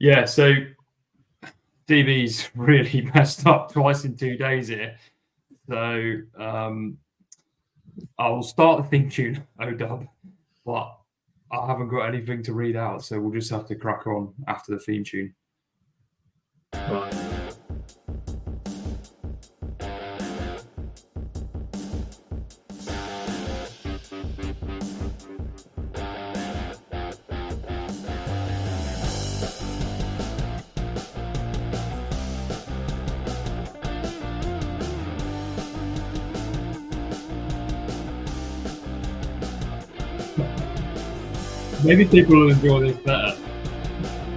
Yeah, so DB's really messed up twice in 2 days here. So I'll start the theme tune, ODub, but I haven't got anything to read out, so we'll just have to crack on after the theme tune. Right. Maybe people will enjoy this better.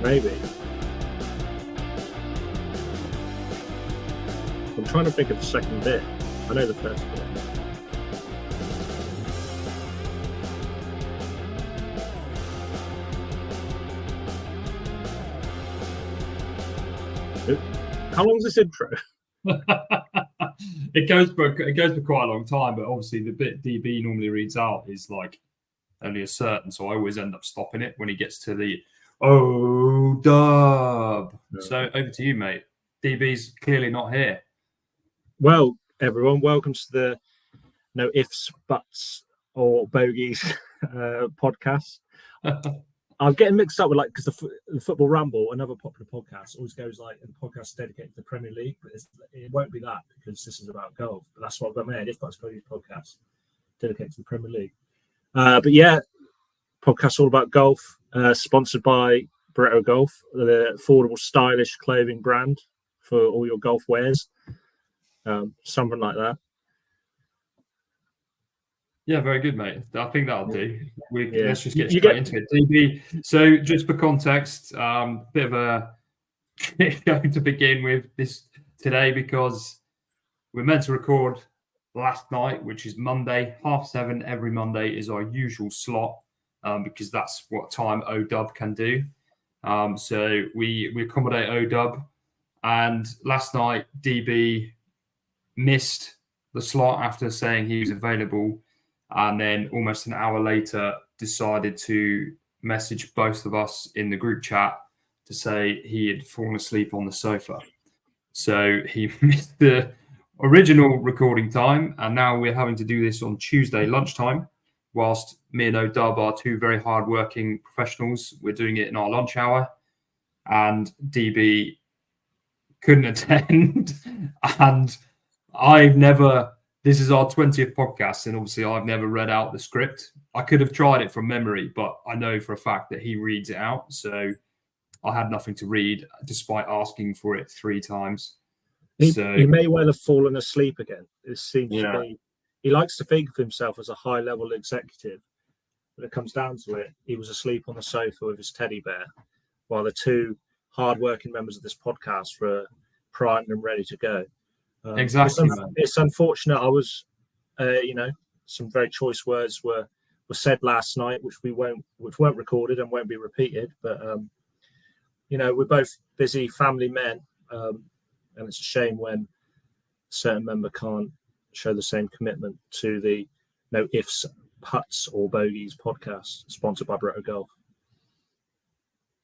Maybe. I'm trying to think of the second bit. I know the first bit. How long is this intro? It goes for quite a long time, but obviously the bit DB normally reads out is like only a certain, so I always end up stopping it when he gets to the dub. Yeah. So over to you, mate. DB's clearly not here. Well, everyone, welcome to the No Ifs, Buts, or Bogies podcast. I'm getting mixed up with because the Football Ramble, another popular podcast, always goes like a podcast dedicated to the Premier League, but it won't be that because this is about golf. But that's what I've got made. If Buts Bogies podcast dedicated to the Premier League. But yeah, podcast all about golf, sponsored by Barretto Golf, the affordable, stylish clothing brand for all your golf wears. Something like that. Yeah, very good, mate. I think that'll do. Let's just get straight into it. DB. So, just for context, bit of a going to begin with this today because we're meant to record last night, which is Monday, 7:30. Every Monday is our usual slot because that's what time ODub can do. So we accommodate ODub, and last night DB missed the slot after saying he was available. And then almost an hour later, decided to message both of us in the group chat to say he had fallen asleep on the sofa. So he missed the original recording time, and now we're having to do this on Tuesday lunchtime, whilst me and ODub are two very hard-working professionals. We're doing it in our lunch hour, and DB couldn't attend. And this is our 20th podcast, and obviously I've never read out the script. I could have tried it from memory, but I know for a fact that he reads it out. So I had nothing to read, despite asking for it 3 times. He may well have fallen asleep again. It seems to be. He likes to think of himself as a high-level executive. When it comes down to it, he was asleep on the sofa with his teddy bear, while the 2 hard-working members of this podcast were primed and ready to go. Exactly. It's unfortunate. I was, some very choice words were said last night, which weren't recorded and won't be repeated. But we're both busy family men, and it's a shame when a certain member can't show the same commitment to the No Ifs, Putts, or Bogies podcast, sponsored by Barretto Golf.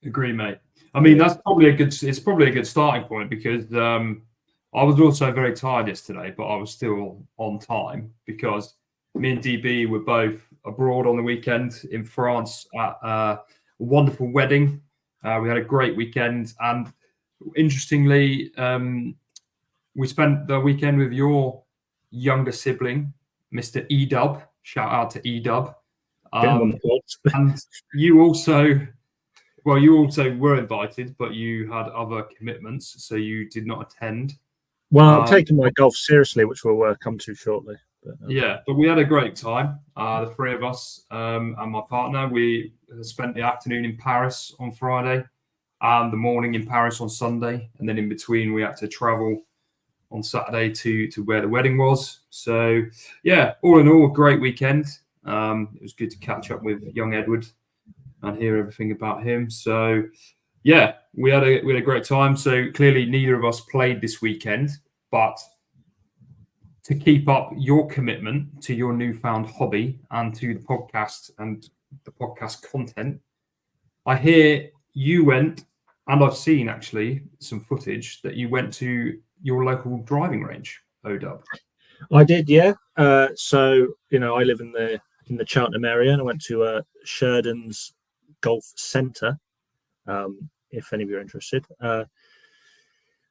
Agree, mate. I mean, it's probably a good starting point because I was also very tired yesterday, but I was still on time because me and DB were both abroad on the weekend in France at a wonderful wedding. We had a great weekend, and interestingly, we spent the weekend with your younger sibling, Mr. E-Dub. Shout out to E-Dub. And you also were invited, but you had other commitments, so you did not attend. Well, I'm taking my golf seriously, which we'll come to shortly. But we had a great time. The 3 of us and my partner, we spent the afternoon in Paris on Friday and the morning in Paris on Sunday. And then in between, we had to travel on Saturday to where the wedding was. So, yeah, all in all, a great weekend. It was good to catch up with young Edward and hear everything about him. So, yeah, we had a great time. So clearly neither of us played this weekend, but to keep up your commitment to your newfound hobby and to the podcast and the podcast content, I hear you went And I've seen actually some footage that you went to your local driving range, OW. I did, yeah. So I live in the Cheltenham area, and I went to Sheridan's Golf Centre. If any of you are interested,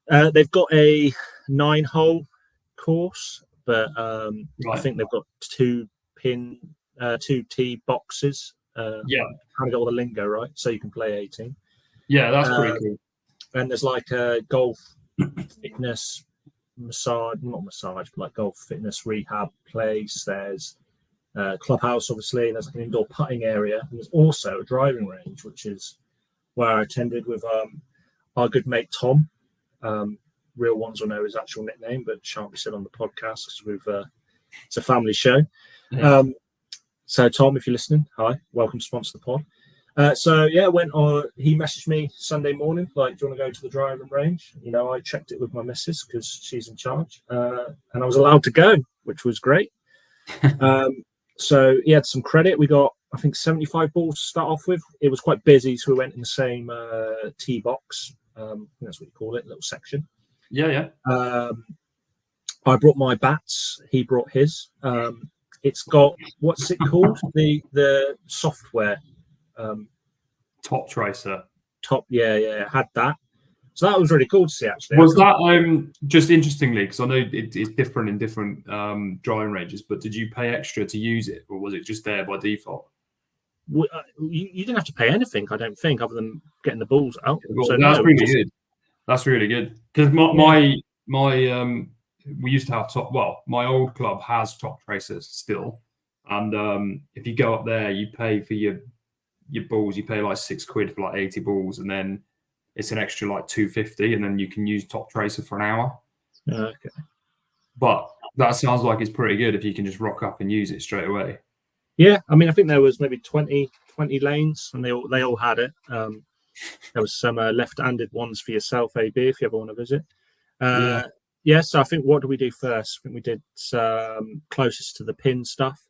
they've got a 9-hole course, but I think they've got 2 tee boxes. Yeah, kind of got all the lingo right, so you can play 18. Yeah, that's pretty cool. And there's like a golf fitness not massage, but like golf fitness rehab place. There's clubhouse, obviously. There's like an indoor putting area, and there's also a driving range, which is where I attended with our good mate Tom. Real ones will know his actual nickname, but shan't be said on the podcast because it's a family show. Yeah. So Tom, if you're listening, hi, welcome to sponsor the pod. He messaged me Sunday morning, like, do you want to go to the driving range? I checked it with my missus because she's in charge, and I was allowed to go, which was great. So he had some credit. We got, I think, 75 balls to start off with. It was quite busy, so we went in the same tee box. I think that's what you call it, little section. Yeah. I brought my bats. He brought his. It's got, what's it called? The software. Top Tracer. Yeah, had that. So that was really cool to see, actually. Was that just interestingly, because I know it's different in different driving ranges, but did you pay extra to use it, or was it just there by default? You didn't have to pay anything, I don't think, other than getting the balls out. Well, so that's really good. That's really good, because my we used to have my old club has Top Tracers still, and if you go up there, you pay for your balls. You pay like £6 for like 80 balls, and then it's an extra like £250, and then you can use Top Tracer for an hour. Okay. But that sounds like it's pretty good if you can just rock up and use it straight away. Yeah, I mean, I think there was maybe 20 lanes, and they all had it. There was some left-handed ones for yourself, AB, if you ever want to visit. So I think, what do we do first? I think we did closest to the pin stuff.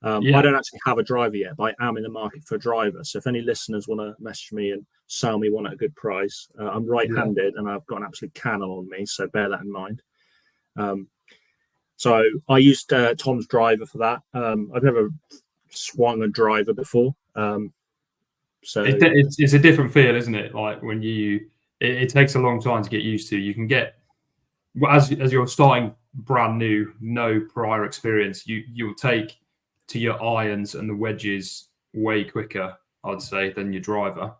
I don't actually have a driver yet, but I am in the market for a driver. So if any listeners want to message me and sell me one at a good price, I'm right-handed and I've got an absolute cannon on me, so bear that in mind. So I used Tom's driver for that. I've never swung a driver before. So it's a different feel, isn't it? Like when it takes a long time to get used to. You can get, as you're starting brand new, no prior experience, you'll take to your irons and the wedges way quicker, I'd say, than your driver.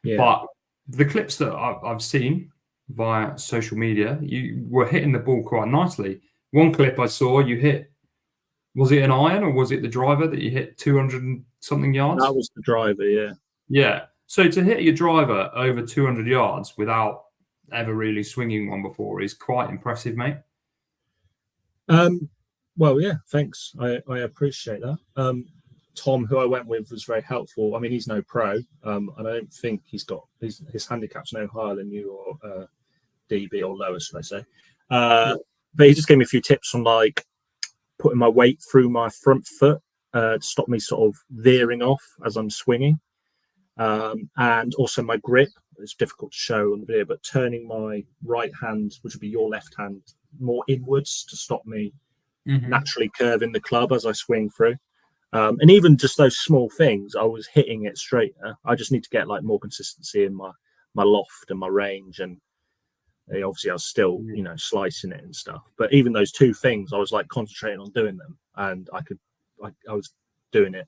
Yeah. But the clips that I've seen via social media, you were hitting the ball quite nicely. One clip I saw, you hit, was it an iron or was it the driver that you hit 200 and something yards? That was the driver, yeah. Yeah. So to hit your driver over 200 yards without ever really swinging one before is quite impressive, mate. Well, yeah, thanks. I appreciate that. Tom, who I went with, was very helpful. I mean, he's no pro, and I don't think his handicap's no higher than you or DB or lower, should I say. But he just gave me a few tips on like putting my weight through my front foot to stop me sort of veering off as I'm swinging. And also my grip. It's difficult to show on the video, but turning my right hand, which would be your left hand, more inwards to stop me naturally curving the club as I swing through. And even just those small things, I was hitting it straighter. I just need to get like more consistency in my loft and my range. And obviously I was still, slicing it and stuff. But even those two things, I was like concentrating on doing them, and I was doing it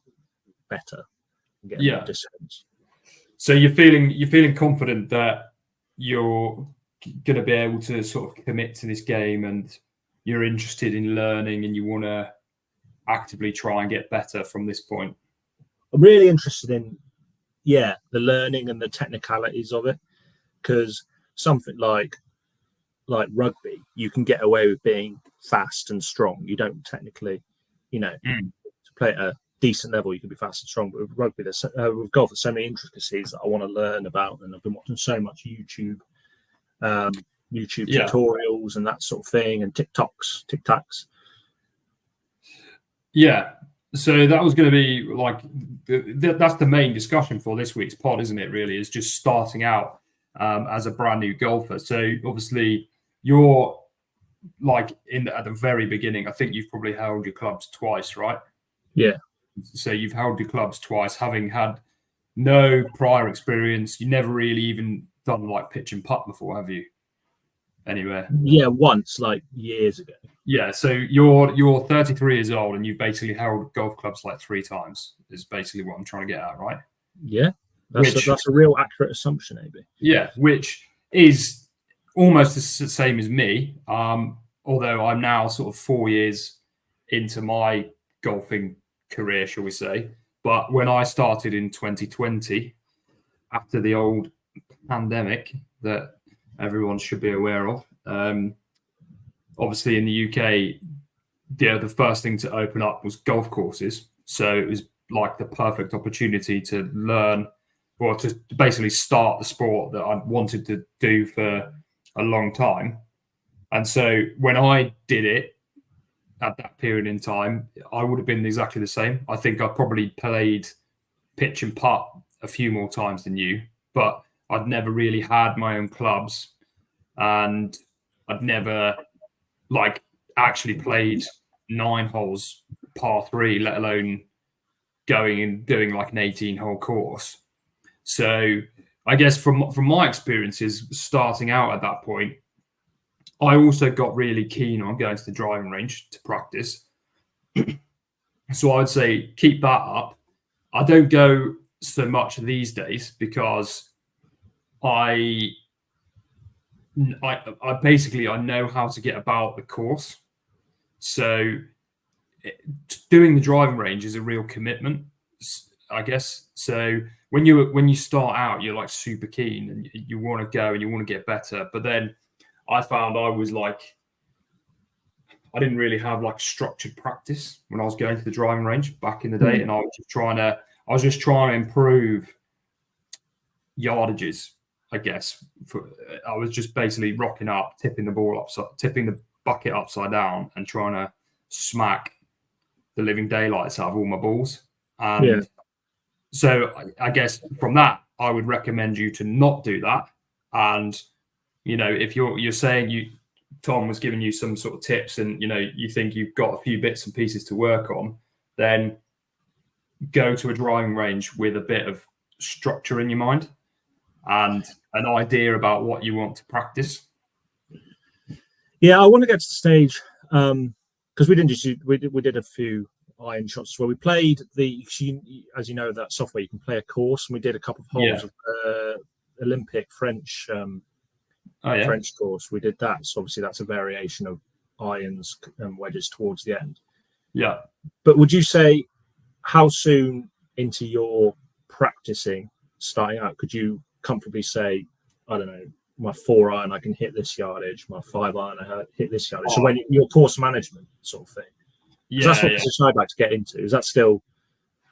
better and getting more distance. So you're feeling confident that you're going to be able to sort of commit to this game, and you're interested in learning, and you want to actively try and get better from this point? I'm really interested in, the learning and the technicalities of it, because something like rugby, you can get away with being fast and strong. You don't technically, to play at a decent level, you can be fast and strong. But with rugby, with golf, there's so many intricacies that I want to learn about, and I've been watching so much YouTube tutorials and that sort of thing, and TikToks. Yeah. So that was going to be like that's the main discussion for this week's pod, isn't it? Really, is just starting out as a brand new golfer. So obviously you're like at the very beginning. I think you've probably held your clubs twice, right? Yeah. So you've held your clubs twice, having had no prior experience. You never really even done like pitch and putt before, have you? Anywhere? Yeah, once, like years ago. Yeah, so you're 33 years old and you've basically held golf clubs like 3 times. Is basically what I'm trying to get at, right? Yeah, that's a real accurate assumption, AB. Yeah, which is almost the same as me. Although I'm now sort of 4 years into my golfing career, shall we say? But when I started in 2020, after the old pandemic that everyone should be aware of, obviously in the UK, the first thing to open up was golf courses. So it was like the perfect opportunity to learn or to basically start the sport that I wanted to do for a long time. And so when I did it at that period in time, I would have been exactly the same. I think I probably played pitch and putt a few more times than you, but I'd never really had my own clubs and I'd never like actually played 9 holes par 3, let alone going and doing like an 18-hole course. So I guess from my experiences starting out at that point, I also got really keen on going to the driving range to practice. So I would say keep that up. I don't go so much these days because I basically I know how to get about the course. So doing the driving range is a real commitment, I guess. So when you start out, you're like super keen and you want to go and you want to get better. But then I found I was like, I didn't really have like structured practice when I was going to the driving range back in the day, and I was just trying to improve yardages, I guess. I was just basically rocking up, tipping the bucket upside down, and trying to smack the living daylights out of all my balls. And so I guess from that, I would recommend you to not do that. And if you're saying Tom was giving you some sort of tips, and you think you've got a few bits and pieces to work on, then go to a driving range with a bit of structure in your mind and an idea about what you want to practice. Yeah, I want to get to the stage because we did a few iron shots where we played as you know, that software you can play a course, and we did a couple of holes of Olympic French French course. We did that, so obviously that's a variation of irons and wedges towards the end. Yeah, but would you say how soon into your practicing starting out could you comfortably say, I don't know, my 4 iron I can hit this yardage, my 5 iron I hit this yardage? So when your course management sort of thing, that's what position I'd like to get into. Is that still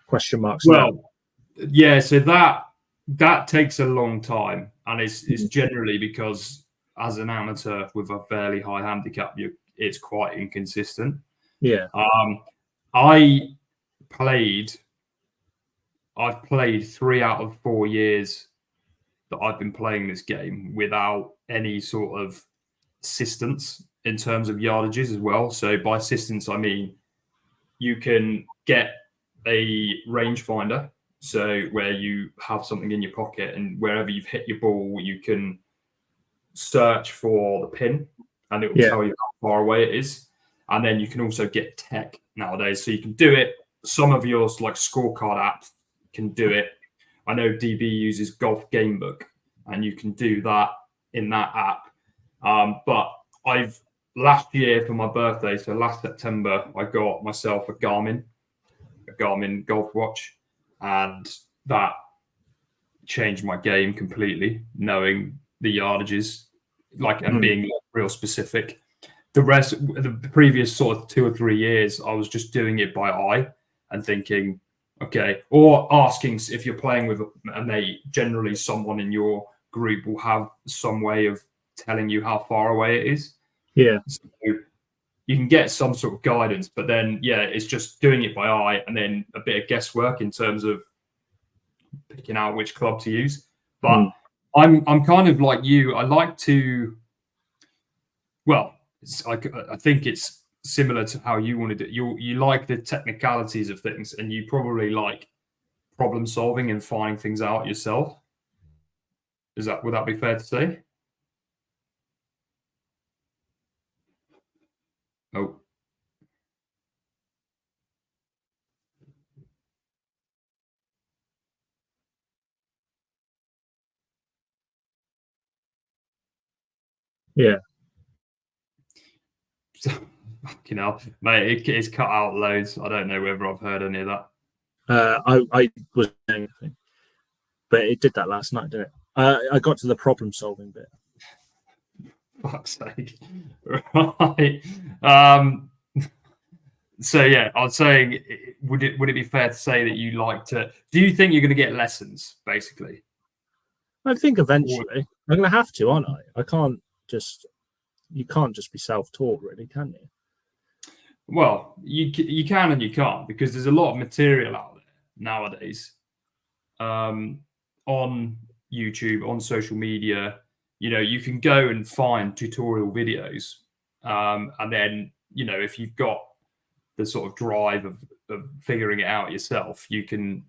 question marks? Well, yeah. So that takes a long time, and it's generally because as an amateur with a fairly high handicap, it's quite inconsistent. Yeah. I've played 3 out of 4 years that I've been playing this game without any sort of assistance in terms of yardages as well. So by assistance, I mean you can get a rangefinder, so where you have something in your pocket, and wherever you've hit your ball, you can search for the pin, and it will tell you how far away it is. And then you can also get tech nowadays, so you can do it. Some of yours, like scorecard apps, can do it. I know DB uses Golf Gamebook, and you can do that in that app. But last year for my birthday, so last September, I got myself a Garmin golf watch, and that changed my game completely, knowing the yardages, and being real specific. The previous sort of 2 or 3 years, I was just doing it by eye and thinking, okay, or asking if you're playing with a mate. Generally, someone in your group will have some way of telling you how far away it is. Yeah. So you can get some sort of guidance, but then, it's just doing it by eye and then a bit of guesswork in terms of picking out which club to use. But I'm kind of like you. I like to. Well, I think it's similar to how you wanted it. You like the technicalities of things, and you probably like problem solving and finding things out yourself. Would that be fair to say? Oh. Yeah. You know, mate, it's cut out loads. I don't know whether I've heard any of that. I was saying anything, but it did that last night, didn't it? I got to the problem solving bit. Fuck's sake. Right. So yeah, I was saying, would it be fair to say that you like to? Do you think you're going to get lessons, basically? I think eventually I'm going to have to, aren't I? I can't just. You can't just be self-taught, really, can you? Well, you can and you can't, because there's a lot of material out there nowadays, on YouTube, on social media. You know, you can go and find tutorial videos, and then if you've got the sort of drive of figuring it out yourself, you can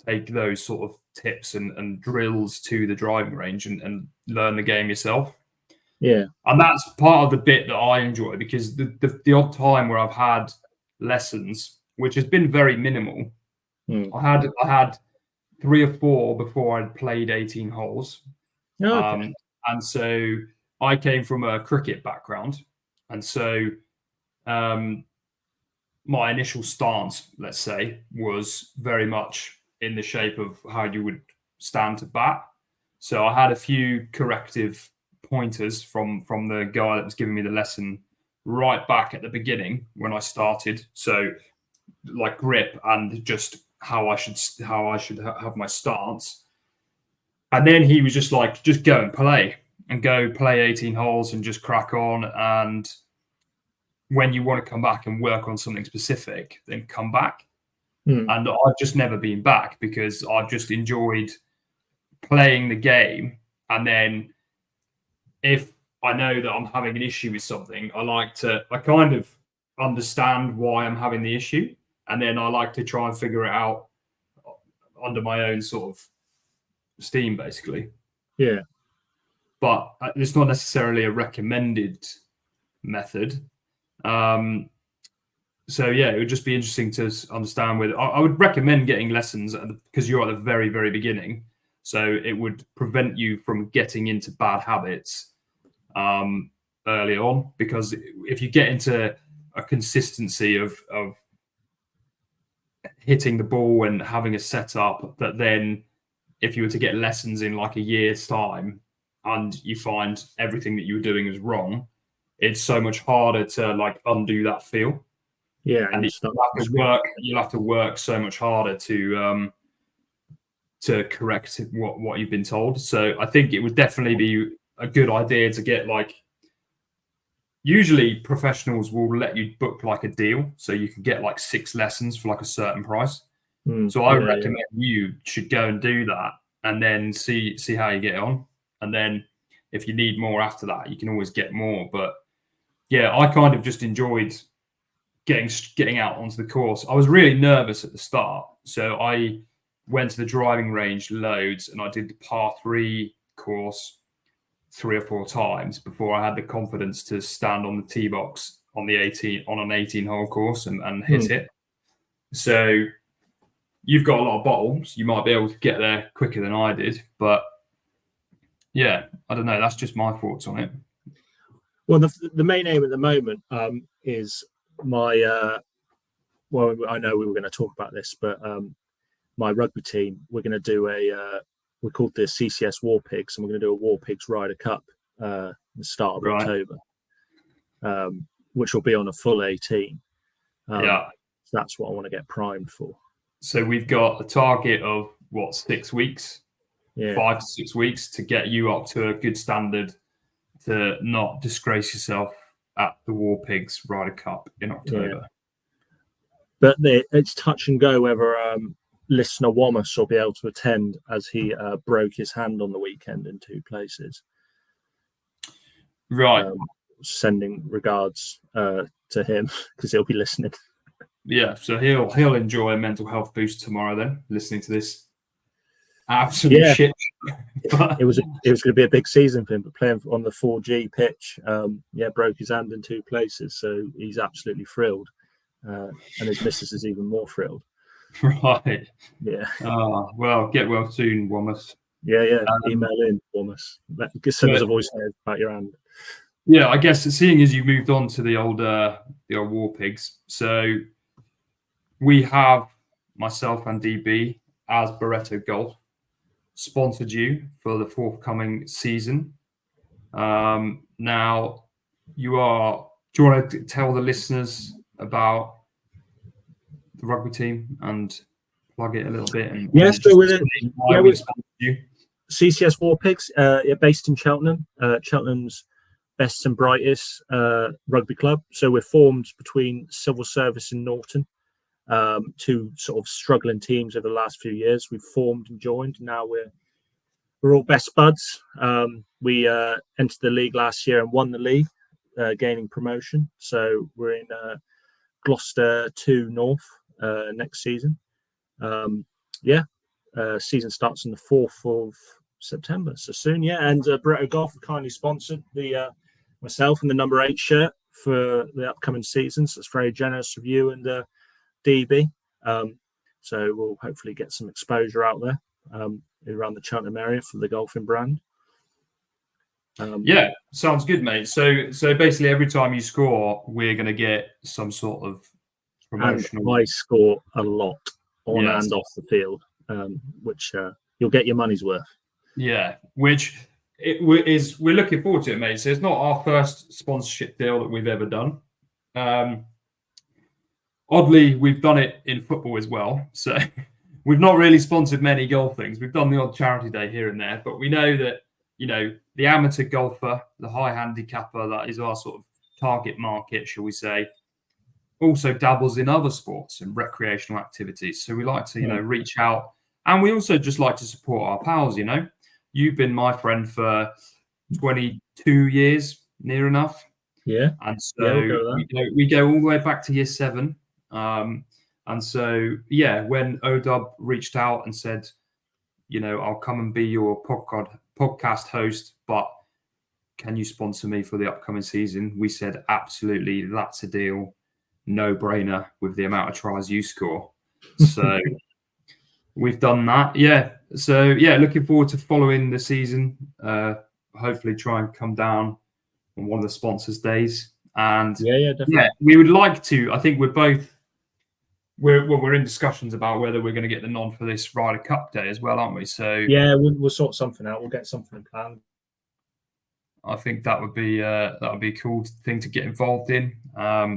take those sort of tips and drills to the driving range and learn the game yourself. Yeah. And that's part of the bit that I enjoy, because the odd time where I've had lessons, which has been very minimal, I had 3 or 4 before I'd played 18 holes. Okay. And so I came from a cricket background. And so my initial stance, let's say, was very much in the shape of how you would stand to bat. So I had a few corrective pointers from the guy that was giving me the lesson right back at the beginning when I started. So like grip and just how I should have my stance. And then he was just like, just go and play 18 holes and just crack on. And when you want to come back and work on something specific, then come back. And I've just never been back, because I've just enjoyed playing the game. And then if I know that I'm having an issue with something, I kind of understand why I'm having the issue. And then I like to try and figure it out under my own sort of steam, basically. Yeah. But it's not necessarily a recommended method. So yeah, it would just be interesting to understand whether I would recommend getting lessons, because you're at the very, very beginning. So it would prevent you from getting into bad habits early on, because if you get into a consistency of hitting the ball and having a setup, that then if you were to get lessons in like a year's time and you find everything that you were doing is wrong, it's so much harder to like undo that feel. Yeah, and you'll have to work so much harder to correct what you've been told. So I think it would definitely be a good idea to get, like, usually professionals will let you book like a deal, so you can get like 6 lessons for like a certain price. So I recommend you should go and do that, and then see how you get on. And then if you need more after that, you can always get more. But yeah, I kind of just enjoyed getting out onto the course. I was really nervous at the start, so I went to the driving range loads, and I did the par 3 course 3 or 4 times before I had the confidence to stand on the tee box on an 18-hole course and hit it. So you've got a lot of bottles. You might be able to get there quicker than I did, but yeah, I don't know. That's just my thoughts on it. Well, the main aim at the moment is my well, I know we were going to talk about this, but my rugby team, we're going to do we're called the CCS War Pigs, and we're going to do a War Pigs Ryder Cup the start of October, which will be on a full 18. So that's what I want to get primed for. So we've got a target of 6 weeks, 5 to 6 weeks, to get you up to a good standard to not disgrace yourself at the War Pigs Ryder Cup in October. But it's touch and go whether listener Wallace will be able to attend, as he broke his hand on the weekend in 2 places. Right. Sending regards to him because he'll be listening. Yeah, so he'll enjoy a mental health boost tomorrow then, listening to this absolute shit. It was going to be a big season for him, but playing on the 4G pitch, broke his hand in 2 places, so he's absolutely thrilled, and his missus is even more thrilled. Right. Yeah. Well, get well soon, Wallace. Yeah. Email in, Wallace. Send us a voice note about your hand. Yeah, I guess seeing as you moved on to the old War Pigs, so we have myself and DB as Barretto Golf sponsored you for the forthcoming season. Now, do you want to tell the listeners about the rugby team and plug it a little bit? So with CCS War Pigs, based in Cheltenham. Cheltenham's best and brightest rugby club. So we're formed between Civil Service and Norton, 2 sort of struggling teams over the last few years. We've formed and joined. Now we're all best buds. We entered the league last year and won the league, gaining promotion. So we're in Gloucester 2 North next season. Season starts on the 4th of September, so soon. And Barretto Golf have kindly sponsored the myself and the number 8 shirt for the upcoming season. So it's very generous of you and DB. So we'll hopefully get some exposure out there around the Cheltenham area for the golfing brand. Sounds good, mate. So basically, every time you score, we're going to get some sort of promotional. And I score a lot on and off the field, which you'll get your money's worth. Yeah, which we're looking forward to it, mate. So it's not our first sponsorship deal that we've ever done. Oddly, we've done it in football as well. So we've not really sponsored many golf things. We've done the odd charity day here and there, but we know that, the amateur golfer, the high handicapper, that is our sort of target market, shall we say, also dabbles in other sports and recreational activities. So we like to, reach out, and we also just like to support our pals. You've been my friend for 22 years, near enough. Yeah. And so we go all the way back to year 7. And so, when ODub reached out and said, I'll come and be your podcast host, but can you sponsor me for the upcoming season? We said, absolutely, that's a deal. No brainer with the amount of tries you score. So we've done that. So looking forward to following the season. Hopefully try and come down on one of the sponsors' days. And definitely. We would like to. I think we're in discussions about whether we're going to get the nod for this Ryder Cup day as well, aren't we? So we'll sort something out. We'll get something planned. I think that would be a cool thing to get involved in.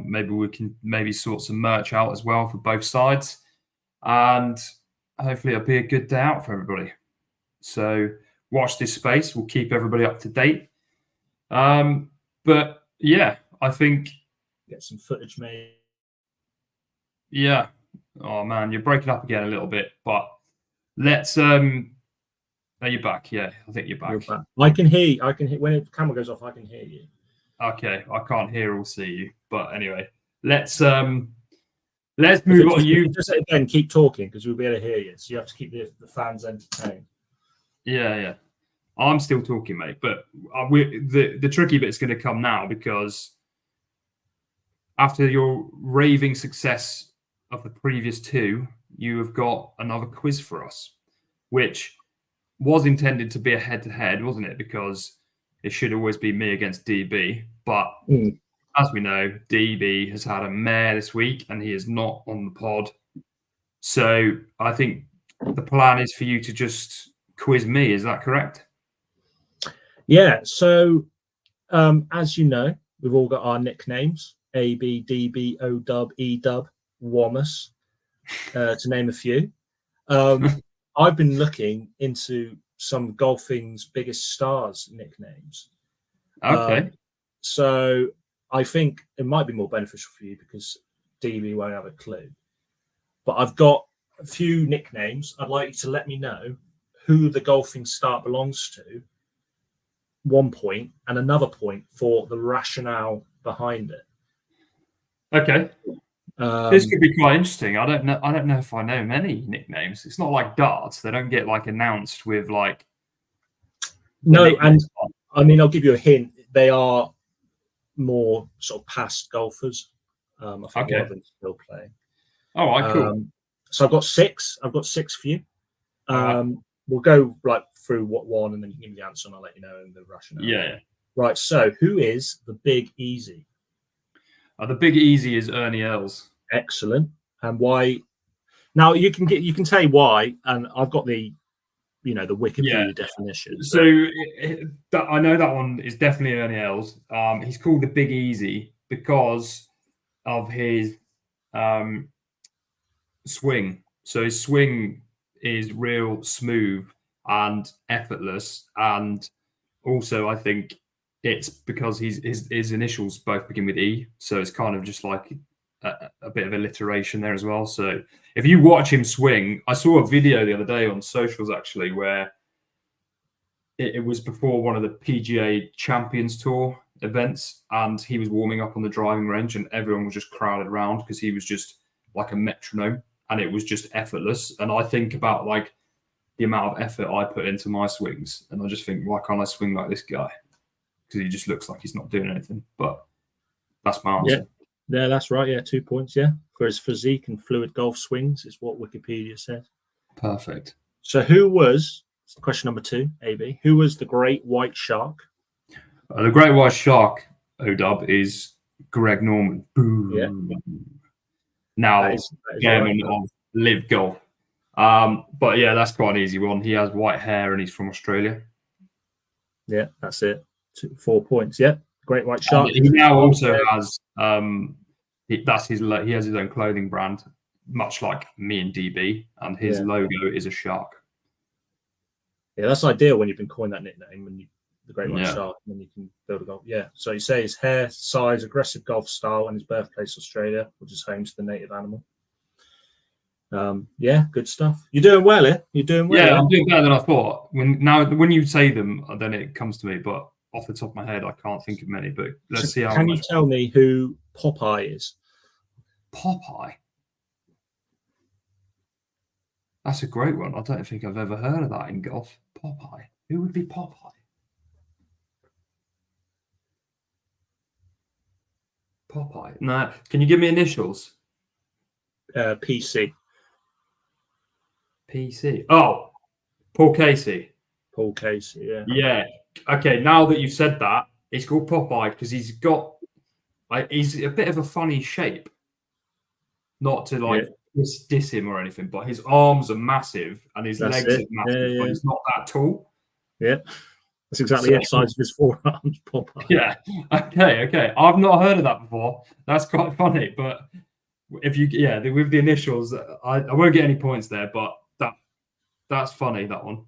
Maybe we can sort some merch out as well for both sides, and hopefully it'll be a good day out for everybody. So watch this space. We'll keep everybody up to date. But I think get some footage made. Yeah. Oh man, you're breaking up again a little bit, but let's are you back? Yeah, I think you're back. I can hear you. When the camera goes off, I can hear you. Okay, I can't hear or see you. But anyway, let's move on. You just again keep talking because we'll be able to hear you. So you have to keep the fans entertained. Yeah. I'm still talking, mate. But the tricky bit's going to come now, because after your raving success of the previous 2, you have got another quiz for us, which was intended to be a head-to-head, wasn't it? Because it should always be me against DB. But as we know, DB has had a mare this week and he is not on the pod. So I think the plan is for you to just quiz me. Is that correct? Yeah. So as you know, we've all got our nicknames: AB, DB, ODub, EDub, Wallace, to name a few. I've been looking into some golfing's biggest stars' nicknames. Okay. So I think it might be more beneficial for you because DB won't have a clue. But I've got a few nicknames. I'd like you to let me know who the golfing start belongs to. 1 point and another point for the rationale behind it. Okay. This could be quite interesting. I don't know if I know many nicknames. It's not like darts. They don't get like announced with like. No, and I mean, I'll give you a hint. They are more sort of past golfers. I think one of them still playing. All right, cool. So I've got 6. I've got 6 for you. We'll go like through what one, and then you can give me the answer, and I'll let you know the rationale. Yeah. Right. So, who is the Big Easy? The Big Easy is Ernie Els. Excellent. And why? Now you can say why, and I've got the Wikipedia definition. So I know that one is definitely Ernie Els. He's called the Big Easy because of his swing. So his swing is real smooth and effortless, and also I think it's because his initials both begin with E, so it's kind of just like a bit of alliteration there as well. So if you watch him swing, I saw a video the other day on socials actually where it was before one of the PGA Champions Tour events, and he was warming up on the driving range, and everyone was just crowded around because he was just like a metronome, and it was just effortless. And I think about like the amount of effort I put into my swings, and I just think, why can't I swing like this guy? Because he just looks like he's not doing anything. But that's my answer. Yeah, that's right. Yeah, 2 points. Yeah, for his physique and fluid golf swings is what Wikipedia says. Perfect. So, who was question number 2? AB. Who was the Great White Shark? The Great White Shark, ODub, is Greg Norman. Yeah. Now, chairman of Live Golf. But yeah, that's quite an easy one. He has white hair and he's from Australia. Yeah, that's it. 4 points. Yeah, Great White Shark. He now also has he has his own clothing brand, much like me and DB, and his logo is a shark. Yeah, that's ideal when you've been coined that nickname, when the Great White Shark, and then you can build a golf. Yeah. So you say his hair, size, aggressive golf style, and his birthplace Australia, which is home to the native animal. Yeah, good stuff. You're doing well, eh? You're doing well. Yeah, I'm doing better than I thought. When you say them, then it comes to me. But off the top of my head, I can't think of many. But let's see how. Can you tell me who Popeye is? Popeye. That's a great one. I don't think I've ever heard of that in golf. Popeye. Who would be Popeye? Popeye. No. Can you give me initials? PC. PC. Oh, Paul Casey. Paul Casey, yeah. Yeah. Okay, now that you've said that, it's called Popeye because he's a bit of a funny shape. Not to diss him or anything, but his arms are massive and his legs are massive, but he's not that tall. Yeah. That's exactly the size of his forearms, Popeye. Yeah. Okay. I've not heard of that before. That's quite funny, but if you with the initials, I won't get any points there, but that's funny, that one.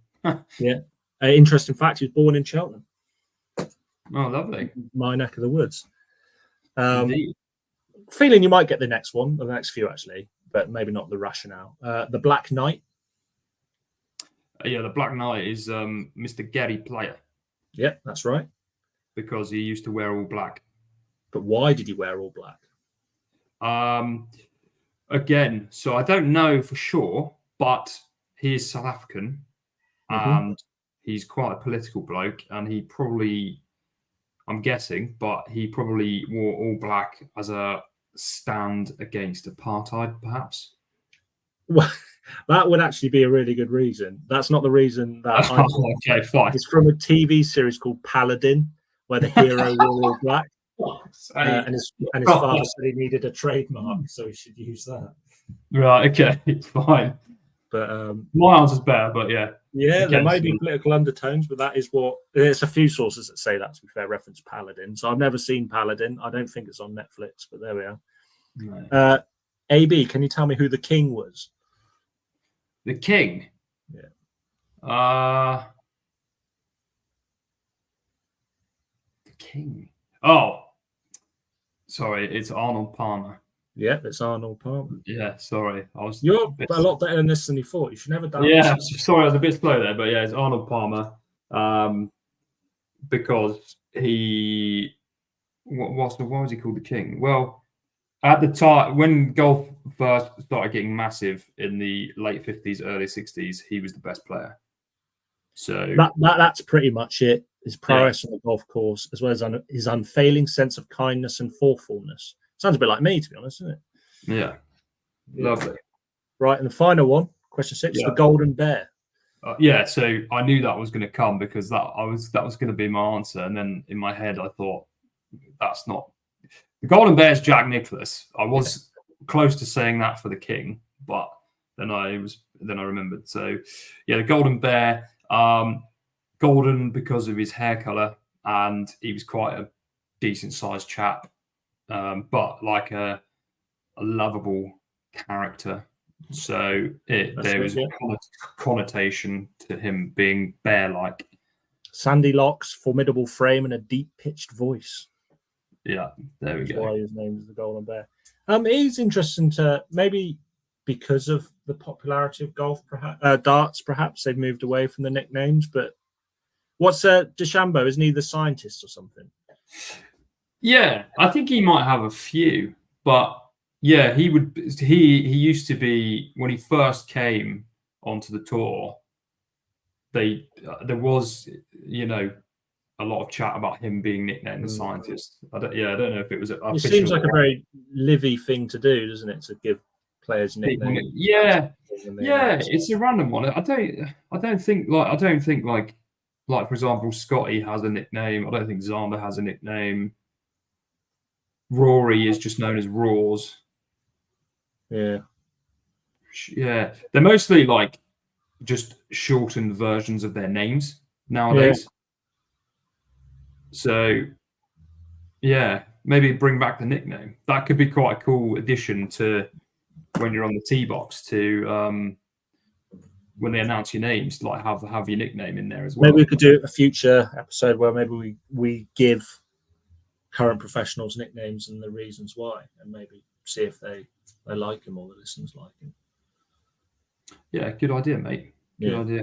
Yeah. Interesting fact, he was born in Cheltenham. Oh, lovely. My neck of the woods. Feeling you might get the next one, or the next few actually, but maybe not the rationale. The Black Knight. The Black Knight is Mr. Gary Player. Yeah, that's right. Because he used to wear all black. But why did he wear all black? Again, so I don't know for sure, but he is South African, and he's quite a political bloke, and he probably, I'm guessing, but he probably wore all black as a stand against apartheid, perhaps. Well, that would actually be a really good reason. That's not the reason that okay, fine. It's from a TV series called Paladin, where the hero wore all black. And his father said he needed a trademark, so he should use that. Right, okay, it's fine. But my answer's better, but yeah. Yeah, there may be political undertones, but that is what there's a few sources that say that, to be fair, reference Paladin. So I've never seen Paladin. I don't think it's on Netflix, but there we are. Right. AB, can you tell me who the king was? The king? Yeah. The king. Oh, sorry, it's Arnold Palmer. Yeah, it's Arnold Palmer. Yeah, sorry. You're a lot better than this than you thought. You should never doubt. Yeah, sorry, I was a bit slow there, but yeah, it's Arnold Palmer. Because he, what was he called the king? Well, at the time when golf first started getting massive in the late 50s, early 60s, he was the best player. So that's pretty much it. His prowess on the golf course, as well as his unfailing sense of kindness and thoughtfulness. Sounds a bit like me, to be honest, isn't it? Yeah. Lovely. Right, and the final one, question 6, the Golden Bear. So I knew that was going to come because that was going to be my answer, and then in my head I thought that's not the Golden Bear's Jack Nicklaus. I was close to saying that for the king, but then I remembered. So yeah, the Golden Bear, golden because of his hair color, and he was quite a decent sized chap, but like a lovable character. So there was a connotation to him being bear-like. Sandy locks, formidable frame, and a deep-pitched voice. Yeah, there we go. That's why his name is the Golden Bear. It is interesting to maybe because of the popularity of golf, perhaps darts. Perhaps they've moved away from the nicknames. But what's DeChambeau? Isn't he the scientist or something? Yeah, I think he might have a few, but. Yeah, he used to be when he first came onto the tour. There was, a lot of chat about him being nicknamed the scientist. I don't know if it was. It seems like a very livy thing to do, doesn't it? To give players nicknames. Yeah, it's a random one. I don't think like for example, Scotty has a nickname. I don't think Xander has a nickname. Rory is just known as Roars. Yeah, they're mostly like just shortened versions of their names nowadays. So, yeah, maybe bring back the nickname. That could be quite a cool addition to when you're on the tee box to when they announce your names, like have your nickname in there as well. Maybe we could do a future episode where maybe we give current professionals nicknames and the reasons why, and maybe see if they like him or the listeners like him. Yeah, good idea, mate. Good idea.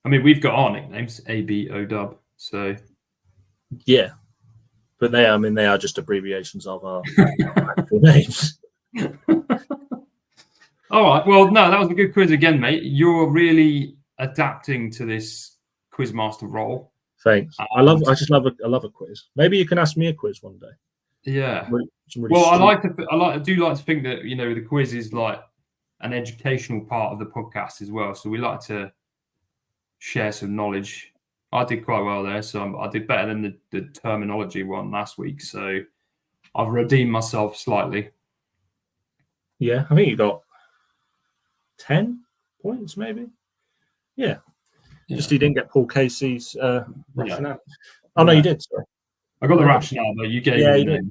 I mean, we've got our nicknames, AB, ODub, so yeah, but they are just abbreviations of our actual names. All right. Well, no, that was a good quiz again, mate. You're really adapting to this quizmaster role. Thanks. I love a quiz. Maybe you can ask me a quiz one day. Yeah. Really well, I do like to think that the quiz is like an educational part of the podcast as well. So we like to share some knowledge. I did quite well there, so I did better than the terminology one last week. So I've redeemed myself slightly. Yeah, I think you got 10 points, maybe. Yeah. Just he didn't get Paul Casey's rationale. Oh no, you did. Sorry. I got the rationale, but you gave me the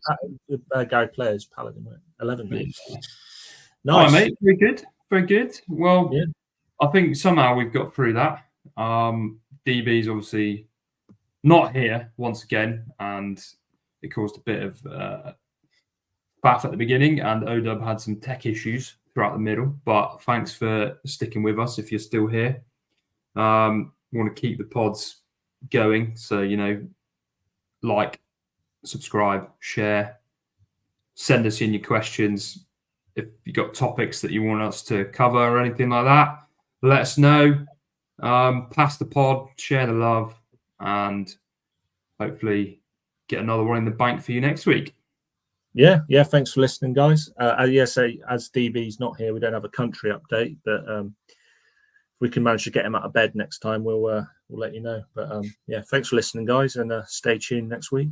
names. Gary Player's Paladin, 11 names. Nice. All right, mate. Very good. Very good. Well, I think somehow we've got through that. DB's obviously not here once again, and it caused a bit of faff at the beginning, and ODub had some tech issues throughout the middle. But thanks for sticking with us if you're still here. We want to keep the pods going, so like, subscribe, share, send us in your questions. If you've got topics that you want us to cover or anything like that, let us know. Pass the pod, share the love, and hopefully get another one in the bank for you next week. Yeah. Thanks for listening, guys. As DB's not here, we don't have a country update, but if we can manage to get him out of bed next time, we'll let you know. But thanks for listening, guys, and stay tuned next week.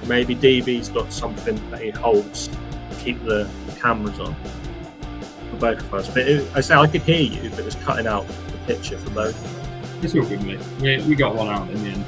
Maybe DB's got something that he holds to keep the cameras on for both of us. But I could hear you, but it was cutting out the picture for both. It's all good, mate. We got one out in the end.